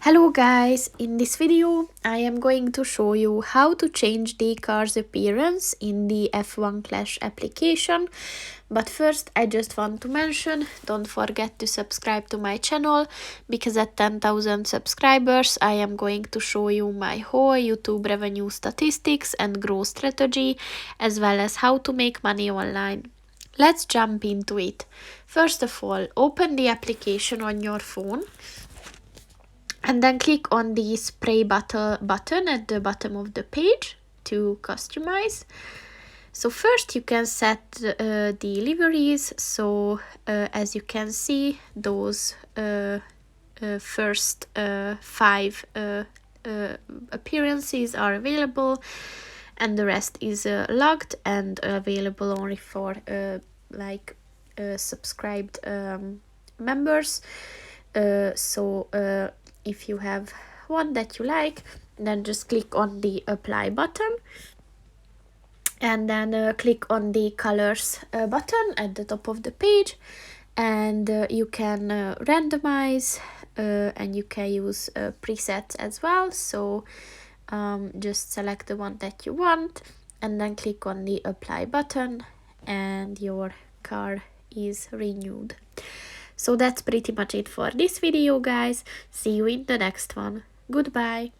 Hello guys, in this video I am going to show you how to change the car's appearance in the F1 Clash application. But first I just want to mention, don't forget to subscribe to my channel, because at 10,000 subscribers I am going to show you my whole YouTube revenue statistics and growth strategy, as well as how to make money online. Let's jump into it. First of all, open the application on your phone. And then click on the spray button at the bottom of the page to customize. So first you can set the liveries. So as you can see, those first 5 appearances are available, and the rest is locked and available only for subscribed members. If you have one that you like, then just click on the apply button, and then click on the colors button at the top of the page, and you can randomize, and you can use presets as well. So just select the one that you want and then click on the apply button, and your car is renewed. So that's pretty much it for this video, guys. See you in the next one. Goodbye.